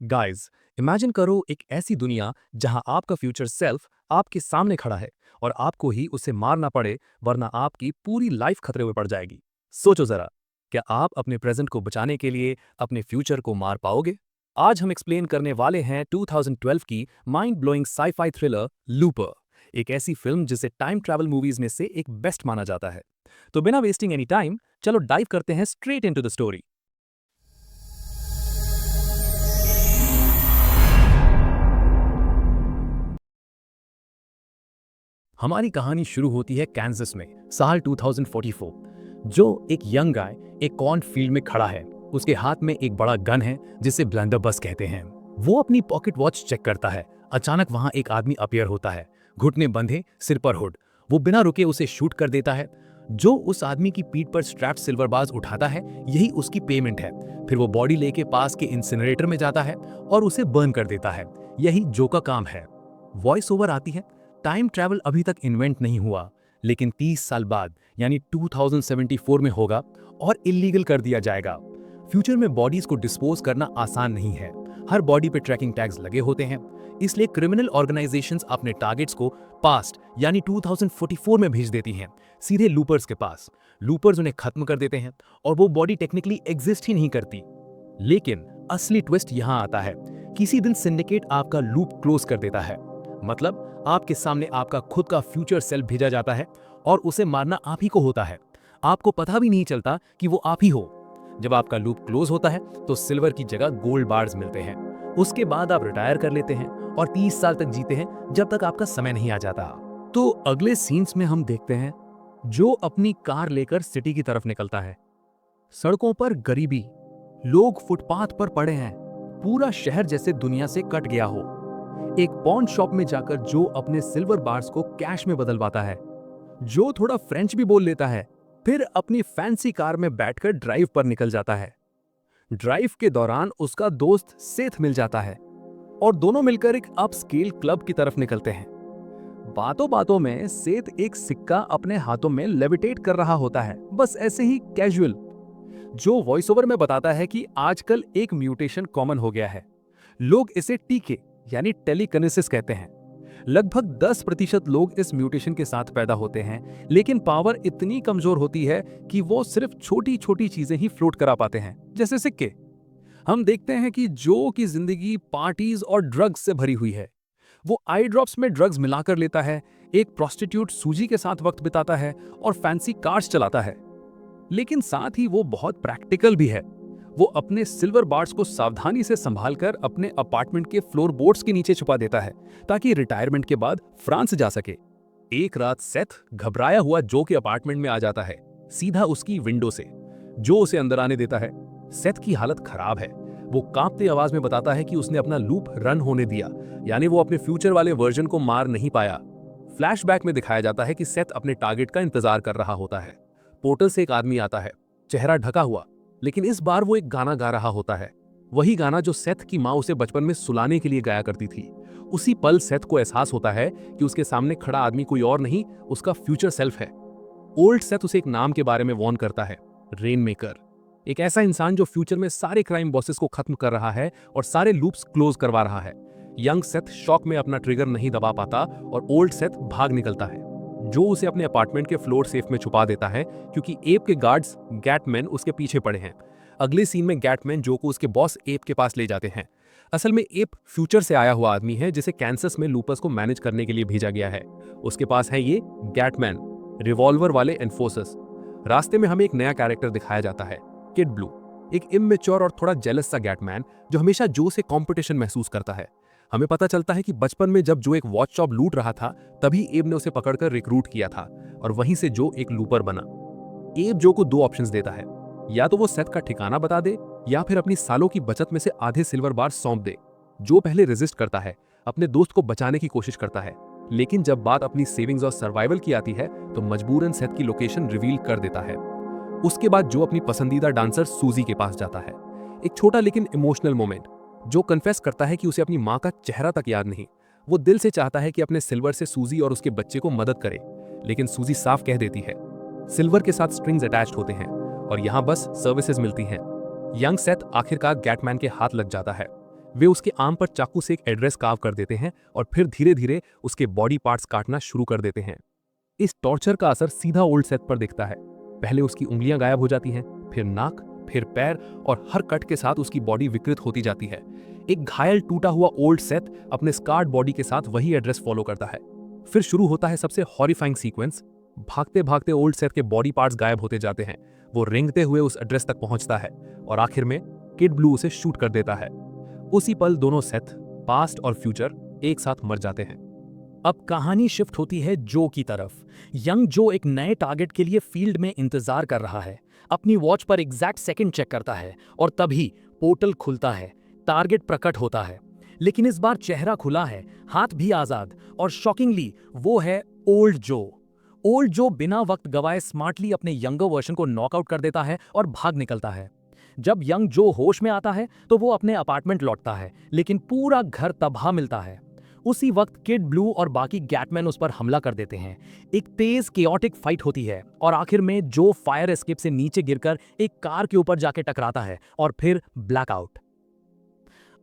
Guys, imagine करो एक ऐसी दुनिया जहां आपका फ्यूचर सेल्फ आपके सामने खड़ा है और आपको ही उसे मारना पड़े वरना आपकी पूरी लाइफ खतरे में पड़ जाएगी। सोचो जरा, क्या आप अपने प्रेजेंट को बचाने के लिए अपने फ्यूचर को मार पाओगे? आज हम एक्सप्लेन करने वाले हैं 2012 की mind blowing sci-fi thriller looper, एक ऐसी फिल्म जिसे टाइम ट्रैवल मूवीज में से एक बेस्ट माना जाता है। तो बिना वेस्टिंग एनी टाइम, चलो डाइव करते हैं स्ट्रेट इनटू द स्टोरी। हमारी कहानी शुरू होती है कैंसस में साल 2044। जो एक यंग गाय एक कॉर्न फील्ड में खड़ा है। उसके हाथ में एक बड़ा गन है जिसे ब्लंडरबस कहते हैं। वो अपनी पॉकेट वॉच चेक करता है। अचानक वहां एक आदमी अपीयर होता है, घुटने बंधे, सिर पर हुड। वो बिना रुके उसे शूट कर देता है। जो उस आदमी की पीठ पर स्ट्रैप्ड सिल्वर बार्स उठाता है, यही उसकी पेमेंट है। फिर वो बॉडी लेके पास के इंसिनरेटर में जाता है और उसे बर्न कर देता है। यही जो का काम है। वॉइस ओवर आती है। टाइम ट्रैवल अभी तक इन्वेंट नहीं हुआ, लेकिन 30 साल बाद यानी 2074 में होगा और इलीगल कर दिया जाएगा। फ्यूचर में बॉडीज को डिस्पोज करना आसान नहीं है। हर बॉडी पे ट्रैकिंग टैग्स लगे होते हैं। इसलिए क्रिमिनल ऑर्गेनाइजेशंस अपने टारगेट्स को पास्ट यानी 2044 में भेज देती हैं, सीधे लूपर्स के पास। लूपर्स उन्हें खत्म कर देते हैं और वो बॉडी टेक्निकली एग्जिस्ट ही नहीं करती। लेकिन असली ट्विस्ट यहां आता है। किसी दिन सिंडिकेट आपका लूप क्लोज कर देता है। मतलब आपके सामने आपका खुद का फ्यूचर सेल्फ भेजा जाता है और उसे मारना आप ही को होता है। आपको पता भी नहीं चलता कि वो आप ही हो। जब आपका लूप क्लोज होता है तो सिल्वर की जगह गोल्ड बार्स मिलते हैं। उसके बाद आप रिटायर कर लेते हैं और 30 साल तक जीते हैं, जब तक आपका समय नहीं आ जाता। तो अगले सीन्स में हम देखते हैं जो अपनी कार लेकर सिटी की तरफ निकलता है। सड़कों पर गरीबी, लोग फुटपाथ पर पड़े हैं, पूरा शहर जैसे दुनिया से कट गया हो। एक पॉन शॉप में जाकर जो अपने सिल्वर बार्स को कैश में बदलवाता है, जो थोड़ा फ्रेंच भी बोल लेता है, फिर अपनी फैंसी कार में बैठकर ड्राइव पर निकल जाता है। ड्राइव के दौरान उसका दोस्त सेथ मिल जाता है और दोनों मिलकर एक अपस्केल क्लब की तरफ निकलते हैं। बातों बातों में सेथ एक सिक्का अपने हाथों में लेविटेट कर रहा होता है, बस ऐसे ही कैजुअल। जो वॉइस ओवर में बताता है कि आजकल एक म्यूटेशन कॉमन हो गया है। लोग इसे टीके यानी टेलीकिनेसिस कहते हैं। लगभग 10% लोग इस म्यूटेशन के साथ पैदा होते हैं, लेकिन पावर इतनी कमजोर होती है कि वो सिर्फ छोटी छोटी चीजें ही फ्लोट करा पाते हैं, जैसे सिक्के। हम देखते हैं कि जो की जिंदगी पार्टीज और ड्रग्स से भरी हुई है। वो आई ड्रॉप्स में ड्रग्स मिलाकर लेता है, एक प्रोस्टिट्यूट सूजी के साथ वक्त बिताता है और फैंसी कार्स चलाता है। लेकिन साथ ही वो बहुत प्रैक्टिकल भी है। वो अपने सिल्वर बार्स को सावधानी से संभालकर अपने अपार्टमेंट के फ्लोर बोर्ड्स के नीचे छुपा देता है, ताकि रिटायरमेंट के बाद फ्रांस जा सके। एक रात सेथ घबराया हुआ जो के अपार्टमेंट में आ जाता है, सीधा उसकी विंडो से। जो उसे अंदर आने देता है। सेथ की हालत खराब है। वो कांपती आवाज में बताता है कि उसने अपना लूप रन होने दिया, यानी वो अपने फ्यूचर वाले वर्जन को मार नहीं पाया। फ्लैशबैक में दिखाया जाता है कि सेथ अपने टारगेट का इंतजार कर रहा होता है। पोर्टल से एक आदमी आता है, चेहरा ढका हुआ, लेकिन इस बार वो एक गाना गा रहा होता है। वही गाना जो सेथ की माँ उसे बचपन में सुलाने के लिए गाया करती थी। उसी पल सेथ को एहसास होता है कि उसके सामने खड़ा आदमी कोई और नहीं, उसका फ्यूचर सेल्फ है। ओल्ड सेथ उसे एक नाम के बारे में वॉर्न करता है, रेनमेकर। एक ऐसा इंसान जो फ्यूचर में सारे क्राइम बॉसेस को खत्म कर रहा है और सारे लूप्स क्लोज करवा रहा है। यंग सेथ शॉक में अपना ट्रिगर नहीं दबा पाता और ओल्ड सेथ भाग निकलता है। जो उसे अपने अपार्टमेंट के फ्लोर सेफ में छुपा देता है, क्योंकि एप के गार्ड्स गैटमैन उसके पीछे पड़े हैं। अगले सीन में गैटमैन जो को उसके बॉस एप के पास ले जाते हैं। असल में एप फ्यूचर से आया हुआ आदमी है, जिसे कैंसस में लूपस को मैनेज करने के लिए भेजा गया है। उसके पास है ये गैटमैन, रिवॉल्वर वाले एनफोर्सर्स। रास्ते में हमें एक नया कैरेक्टर दिखाया जाता है, किड ब्लू, एक इमेच्योर और थोड़ा जेलस सा गैटमैन जो हमेशा जो से कंपटीशन महसूस करता है। हमें पता चलता है कि बचपन में जब जो एक वॉच शॉप लूट रहा था, तभी एब ने उसे पकड़कर रिक्रूट किया था और वहीं से जो एक लूपर बना। एब जो को 2 ऑप्शंस देता है, या तो वो सेथ का ठिकाना बता दे या फिर अपनी सालों की बचत में से आधे सिल्वर बार सौंप दे। जो पहले रेजिस्ट करता है, अपने दोस्त को बचाने की कोशिश करता है, लेकिन जब बात अपनी सेविंग्स और सर्वाइवल की आती है तो मजबूरन सेथ की लोकेशन रिवील कर देता है। उसके बाद जो अपनी पसंदीदा डांसर सूजी के पास जाता है। एक छोटा लेकिन इमोशनल मोमेंट। जो कन्फेस करता है कि उसे अपनी माँ का चेहरा तक याद नहीं। वो दिल से चाहता है कि अपने सिल्वर से सूजी और उसके बच्चे को मदद करे, लेकिन सूजी साफ कह देती है सिल्वर के साथ स्ट्रिंग्स अटैच्ड होते हैं और यहाँ बस सर्विसेज मिलती हैं। यंग सेथ आखिरकार गैटमैन के हाथ लग जाता है। वे उसके आर्म पर चाकू से एक एड्रेस कार्व कर देते हैं और फिर धीरे धीरे उसके बॉडी पार्ट्स काटना शुरू कर देते हैं। इस टॉर्चर का असर सीधा ओल्ड सेथ पर दिखता है। पहले उसकी उंगलियां गायब हो जाती हैं, फिर नाक, फिर पैर, और हर कट के साथ उसकी बॉडी विकृत होती जाती है। एक घायल टूटा हुआ ओल्ड सेथ अपने स्कार्ड बॉडी के साथ वही एड्रेस फॉलो करता है। फिर शुरू होता है सबसे हॉरिफाइंग सीक्वेंस। भागते भागते ओल्ड सेथ के बॉडी पार्ट्स गायब होते जाते हैं। वो रेंगते हुए उस एड्रेस तक पहुंचता है और आखिर में किड ब्लू उसे शूट कर देता है। उसी पल दोनों सेथ, पास्ट और फ्यूचर, एक साथ मर जाते हैं। अब कहानी शिफ्ट होती है जो की तरफ। यंग जो एक नए टारगेट के लिए फील्ड में इंतजार कर रहा है। अपनी वॉच पर एग्जैक्ट सेकंड चेक करता है और तभी पोर्टल खुलता है। टारगेट प्रकट होता है, लेकिन इस बार चेहरा खुला है, हाथ भी आजाद, और शॉकिंगली वो है ओल्ड जो। ओल्ड जो बिना वक्त गवाए स्मार्टली अपने यंगर वर्जन को नॉकआउट कर देता है और भाग निकलता है। जब यंग जो होश में आता है तो वो अपने अपार्टमेंट लौटता है, लेकिन पूरा घर तबाह मिलता है। उसी वक्त किड ब्लू और बाकी गैटमैन उस पर हमला कर देते हैं। एक तेज केओटिक फाइट होती है और आखिर में जो फायर एस्केप से नीचे गिरकर एक कार के ऊपर जाके टकराता है और फिर ब्लैकआउट।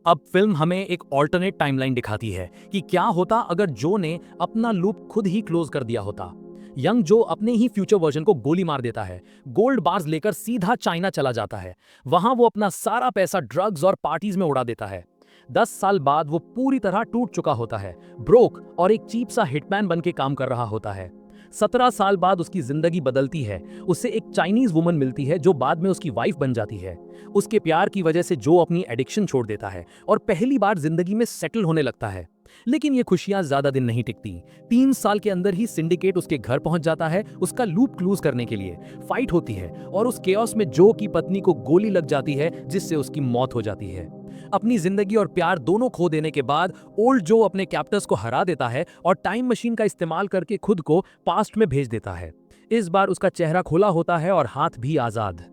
अब फिल्म हमें एक ऑल्टरनेट टाइमलाइन दिखाती है कि क्या होता अगर जो ने अपना लूप खुद ही क्लोज कर दिया होता। यंग जो अपने ही फ्यूचर वर्जन को गोली मार देता है, गोल्ड बार्स लेकर सीधा चाइना चला जाता है। वहां वो अपना सारा पैसा ड्रग्स और पार्टीज में उड़ा देता है। 10 साल बाद वो पूरी तरह टूट चुका होता है, ब्रोक और एक चीप सा हिटमैन बन के काम कर रहा होता है। 17 साल बाद उसकी जिंदगी बदलती है। उसे एक चाइनीज वुमन मिलती है जो बाद में उसकी वाइफ बन जाती है। उसके प्यार की वजह से जो अपनी एडिक्शन छोड़ देता है और पहली बार जिंदगी में सेटल होने लगता है। लेकिन ये खुशियां ज्यादा दिन नहीं टिकती। 3 साल के अंदर ही सिंडिकेट उसके घर पहुंच जाता है उसका लूप क्लोज करने के लिए। फाइट होती है और उस केओस में जो की पत्नी को गोली लग जाती है, जिससे उसकी मौत हो जाती है। अपनी जिंदगी और प्यार दोनों खो देने के बाद ओल्ड जो अपने कैप्टर्स को हरा देता है और टाइम मशीन का इस्तेमाल करके खुद को पास्ट में भेज देता है। इस बार उसका चेहरा खुला होता है और हाथ भी आजाद।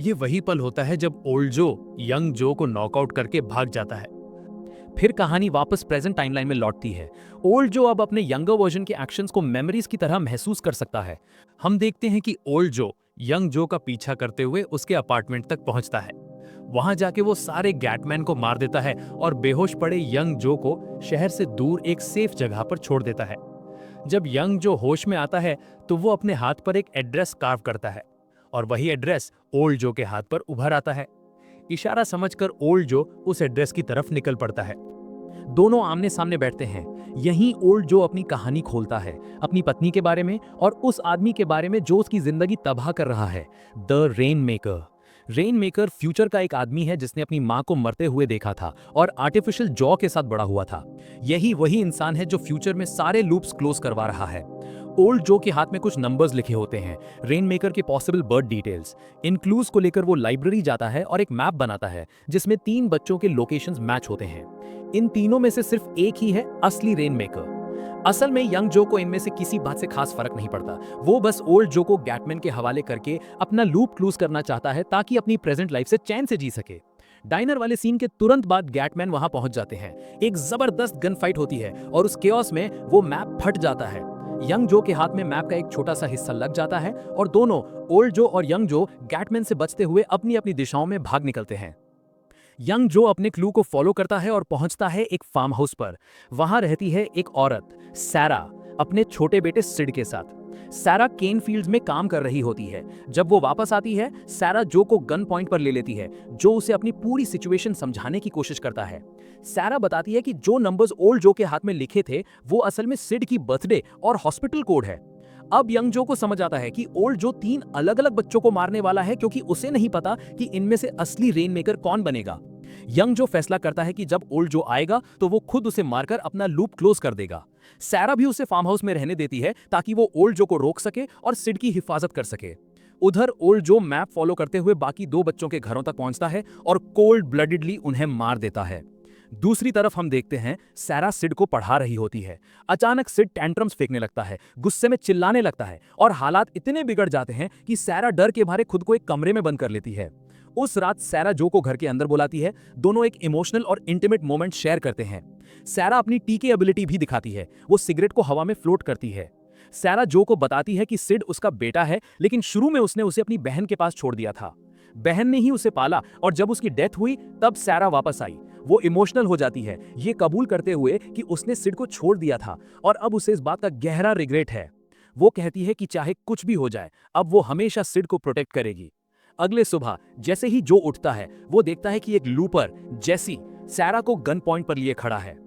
ये वही पल होता है जब ओल्ड जो यंग जो को नॉकआउट करके भाग जाता है। फिर कहानी वापस प्रेजेंट टाइमलाइन में लौटती है। ओल्ड जो अब अपने यंगर वर्जन के एक्शंस को मेमोरीज की तरह महसूस कर सकता है। हम देखते हैं कि ओल्ड जो यंग जो का पीछा करते हुए उसके अपार्टमेंट तक पहुंचता है। वहां जाके वो सारे गैटमैन को मार देता है और बेहोश पड़े यंग जो को शहर से दूर एक सेफ जगह पर छोड़ देता है। जब यंग जो होश में आता है तो वो अपने हाथ पर एक एड्रेस कार्व करता है और वही एड्रेस ओल्ड जो के हाथ पर उभर आता है। इशारा समझकर ओल्ड जो उस एड्रेस की तरफ निकल पड़ता है। दोनों आमने सामने बैठते हैं। यहीं ओल्ड जो अपनी कहानी खोलता है, अपनी पत्नी के बारे में और उस आदमी के बारे में जो उसकी जिंदगी तबाह कर रहा है, the rain maker. Rain maker future का एक आदमी है जिसने अपनी मां को मरते हुए देखा था और आर्टिफिशियल जॉ के साथ बड़ा हुआ था। यही वही इंसान है जो फ्यूचर में सारे लूप्स क्लोज करवा रहा है। ओल्ड जो के हाथ में कुछ नंबर्स लिखे होते हैं, रेन मेकर के पॉसिबल बर्थ डिटेल्स। इन क्लूज को लेकर वो लाइब्रेरी जाता है और एक मैप बनाता है जिसमें 3 बच्चों के लोकेशंस मैच होते हैं। इन तीनों में से सिर्फ एक ही है असली रेन मेकर। असल में यंग जो को इनमें से किसी बात से खास फर्क नहीं पड़ता। वो बस ओल्ड जो को गैटमैन के हवाले करके अपना लूप क्लोज करना चाहता है ताकि अपनी प्रेजेंट लाइफ से चैन से जी सके। डाइनर वाले सीन के तुरंत बाद गैटमैन वहां पहुंच जाते हैं। एक जबरदस्त गन फाइट होती है और उस केओस में वो मैप फट जाता है। यंग जो के हाथ में मैप का एक छोटा सा हिस्सा लग जाता है और दोनों, ओल्ड जो और यंग जो, गैटमैन से बचते हुए अपनी अपनी दिशाओं में भाग निकलते हैं। यंग जो अपने क्लू को फॉलो करता है और पहुंचता है एक फार्म हाउस पर। वहां रहती है एक औरत, सैरा, अपने छोटे बेटे सिड के साथ। सैरा केन फील्ड्स में काम कर रही होती है। जब वो वापस आती है, सैरा जो को गन पॉइंट पर ले लेती है, जो उसे अपनी पूरी सिचुएशन समझाने की कोशिश करता है। सैरा बताती है कि जो नंबर्स ओल्ड जो के हाथ में लिखे थे वो असल में सिड की बर्थडे और हॉस्पिटल कोड है। अब यंग जो को समझ आता है कि ओल्ड जो 3 अलग अलग बच्चों को मारने वाला है, क्योंकि उसे नहीं पता कि इनमें से असली रेन मेकर कौन बनेगा। यंग जो फैसला करता है कि जब ओल्ड जो आएगा तो वो खुद उसे मारकर अपना लूप क्लोज कर देगा। सैरा भी उसे फार्म हाउस में रहने देती है ताकि वो ओल्ड जो को रोक सके और सिड की हिफाजत कर सके। उधर ओल्ड जो मैप फॉलो करते हुए बाकी 2 बच्चों के घरों तक पहुंचता है और कोल्ड ब्लडेडली उन्हें मार देता है। दूसरी तरफ हम देखते हैं सैरा सिड को पढ़ा रही होती है। अचानक सिड टैंट्रम्स फेंकने लगता है, गुस्से में चिल्लाने लगता है और हालात इतने बिगड़ जाते हैं कि सैरा डर के मारे खुद को एक कमरे में बंद कर लेती है। उस रात सैरा जो को घर के अंदर बुलाती है। दोनों एक इमोशनल और इंटीमेट मोमेंट शेयर करते हैं। सैरा अपनी टीके एबिलिटी भी दिखाती है। वो सिगरेट को हवा में फ्लोट करती है। सैरा जो को बताती है कि सिड उसका बेटा है, लेकिन शुरू में उसने उसे अपनी बहन के पास छोड़ दिया था। बहन ने ही उसे पाला और जब उसकी डेथ हुई तब सैरा वापस आई। वो इमोशनल हो जाती है, ये कबूल करते हुए कि उसने सिड को छोड़ दिया था और अब उसे इस बात का गहरा रिग्रेट है। वो कहती है कि चाहे कुछ भी हो जाए, अब वो हमेशा सिड को प्रोटेक्ट करेगी। अगले सुबह जैसे ही जो उठता है, वो देखता है कि एक लूपर जेसी सैरा को गन पॉइंट पर लिए खड़ा है।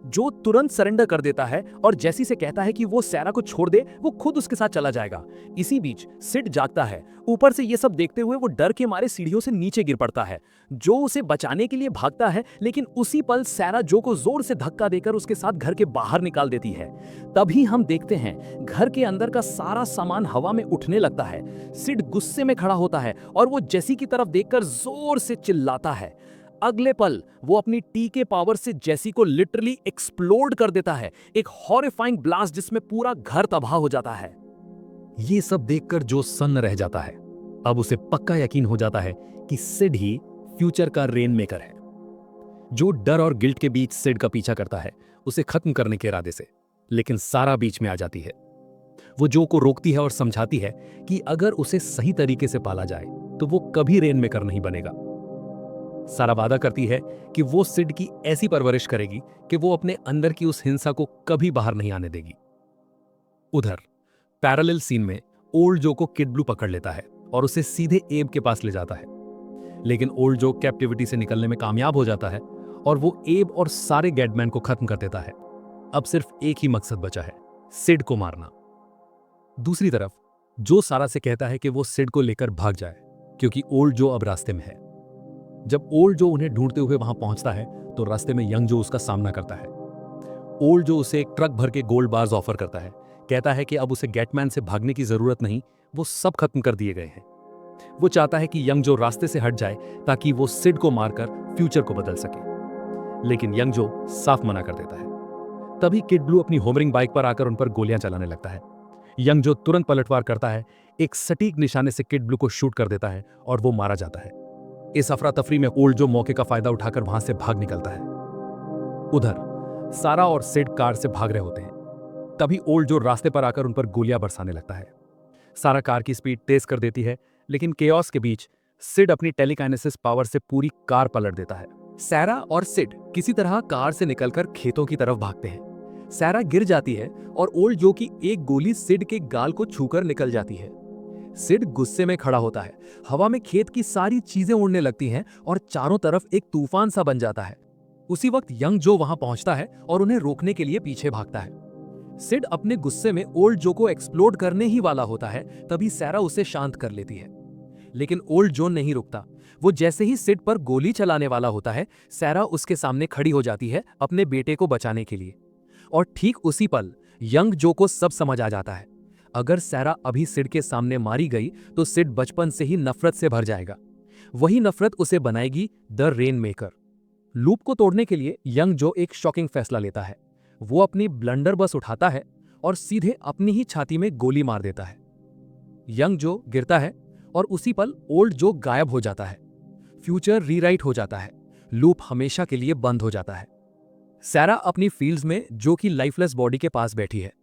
जो तुरंत सरेंडर कर देता है और जेसी से कहता है कि वो सैरा को छोड़ दे, वो खुद उसके साथ चला जाएगा। इसी बीच सिड जागता है। ऊपर से ये सब देखते हुए वो डर के मारे सीढ़ियों से नीचे गिर पड़ता है। जो उसे बचाने के लिए भागता है, लेकिन उसी पल सैरा जो को जोर से धक्का देकर उसके साथ घर के बाहर निकाल देती है। तभी हम देखते हैं घर के अंदर का सारा सामान हवा में उठने लगता है। सिड गुस्से में खड़ा होता है और वो जेसी की तरफ देखकर जोर से चिल्लाता है। अगले पल वो अपनी टी के पावर से जेसी को लिटरली एक्सप्लोड कर देता है, एक हॉरिफाइंग ब्लास्ट जिसमें पूरा घर तबाह हो जाता है। ये सब देखकर जो सन्न रह जाता है। अब उसे पक्का यकीन हो जाता है कि सिड ही फ्यूचर का रेन मेकर है। जो डर और गिल्ट के बीच सिड का पीछा करता है, उसे खत्म करने के इरादे से, लेकिन सारा बीच में आ जाती है। वो जो को रोकती है और समझाती है कि अगर उसे सही तरीके से पाला जाए तो वो कभी रेन मेकर नहीं बनेगा। सारा वादा करती है कि वो सिड की ऐसी परवरिश करेगी कि वो अपने अंदर की उस हिंसा को कभी बाहर नहीं आने देगी। उधर पैरेलल सीन में ओल्ड जो को किड ब्लू पकड़ लेता है और उसे सीधे एब के पास ले जाता है। लेकिन ओल्ड जो कैप्टिविटी से निकलने में कामयाब हो जाता है और वो एब और सारे गैडमैन को खत्म कर देता है। अब सिर्फ एक ही मकसद बचा है, सिड को मारना। दूसरी तरफ जो सारा से कहता है कि वो सिड को लेकर भाग जाए, क्योंकि ओल्ड जो अब रास्ते में है। जब ओल्ड जो उन्हें ढूंढते हुए वहां पहुंचता है तो रास्ते में यंग जो उसका सामना करता है। ओल्ड जो उसे एक ट्रक भर के गोल्ड बार्स ऑफर करता है, कहता है कि अब उसे गेटमैन से भागने की जरूरत नहीं, वो सब खत्म कर दिए गए हैं। वो चाहता है कि यंग जो रास्ते से हट जाए ताकि वो सिड को मारकर फ्यूचर को बदल सके, लेकिन यंग जो साफ मना कर देता है। तभी किड ब्लू अपनी होमरिंग बाइक पर आकर उन पर गोलियां चलाने लगता है। यंग जो तुरंत पलटवार करता है, एक सटीक निशाने से किड ब्लू को शूट कर देता है और वो मारा जाता है। इस अफरा तफरी में ओल्ड जो मौके का फायदा उठाकर वहां से भाग निकलता है। उधर सारा और सिड कार से भाग रहे होते हैं। तभी ओल्ड जो रास्ते पर आकर उन पर गोलियां बरसाने लगता है। सारा कार की स्पीड तेज कर देती है, लेकिन केओस के बीच सिड अपनी टेलीकाइनेसिस पावर से पूरी कार पलट देता है। सैरा और सिड किसी तरह कार से निकलकर खेतों की तरफ भागते हैं। सैरा गिर जाती है और ओल्ड जो की एक गोली सिड के गाल को छूकर निकल जाती है। सिड गुस्से में खड़ा होता है। हवा में खेत की सारी चीजें उड़ने लगती हैं और चारों तरफ एक तूफान सा बन जाता है। उसी वक्त यंग जो वहां पहुंचता है और उन्हें रोकने के लिए पीछे भागता है। सिड अपने गुस्से में ओल्ड जो को एक्सप्लोड करने ही वाला होता है, तभी सैरा उसे शांत कर लेती है। लेकिन ओल्ड जो नहीं रुकता। वो जैसे ही सिड पर गोली चलाने वाला होता है, सैरा उसके सामने खड़ी हो जाती है अपने बेटे को बचाने के लिए। और ठीक उसी पल यंग जो को सब समझ आ जाता है। अगर सैरा अभी सिड के सामने मारी गई तो सिड बचपन से ही नफरत से भर जाएगा। वही नफरत उसे बनाएगी द रेन मेकर। लूप को तोड़ने के लिए यंग जो एक शॉकिंग फैसला लेता है। वो अपनी ब्लंडर बस उठाता है और सीधे अपनी ही छाती में गोली मार देता है। यंग जो गिरता है और उसी पल ओल्ड जो गायब हो जाता है। फ्यूचर रीराइट हो जाता है। लूप हमेशा के लिए बंद हो जाता है। सैरा अपनी फील्ड्स में जो कि लाइफलेस बॉडी के पास बैठी है।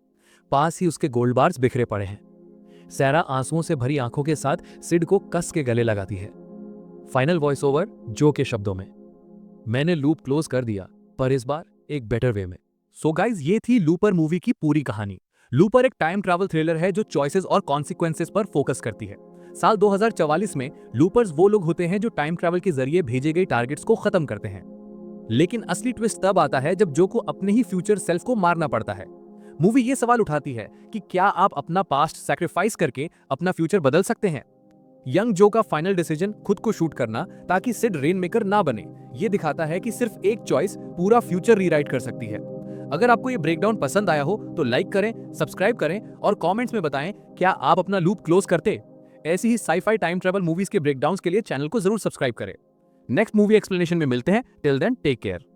पास ही उसके गोल्ड बार्स बिखरे पड़े हैं। सैरा आंसुओं से भरी आंखों के साथ सिड को कस के गले लगाती है। फाइनल वॉइस ओवर जो के शब्दों में, मैंने लूप क्लोज कर दिया, पर इस बार एक बेटर वे में। सो गाइज, ये थी लूपर मूवी की पूरी कहानी। लूपर एक टाइम ट्रैवल थ्रिलर है जो चॉइसेस और कॉन्सिक्वेंसेस पर फोकस करती है। साल 2044 में लूपर्स वो लोग होते हैं जो टाइम ट्रैवल के जरिए भेजे गए टारगेट्स को खत्म करते हैं। लेकिन असली ट्विस्ट तब आता है जब जो को अपने ही फ्यूचर सेल्फ को मारना पड़ता है। मूवी ये सवाल उठाती है कि क्या आप अपना पास्ट सैक्रिफाइस करके अपना फ्यूचर बदल सकते हैं। यंग जो का फाइनल डिसीजन खुद को शूट करना ताकि सिड रेन मेकर ना बने, ये दिखाता है कि सिर्फ एक चॉइस पूरा फ्यूचर रीराइट कर सकती है। अगर आपको ये ब्रेकडाउन पसंद आया हो तो लाइक करें, सब्सक्राइब करें और कमेंट्स में बताएं क्या आप अपना लूप क्लोज करते। ऐसी ही साई-फाई टाइम ट्रैवल मूवीज के ब्रेकडाउन्स के लिए चैनल को जरूर सब्सक्राइब करें। नेक्स्ट मूवी एक्सप्लेनेशन में मिलते हैं। Till then take care.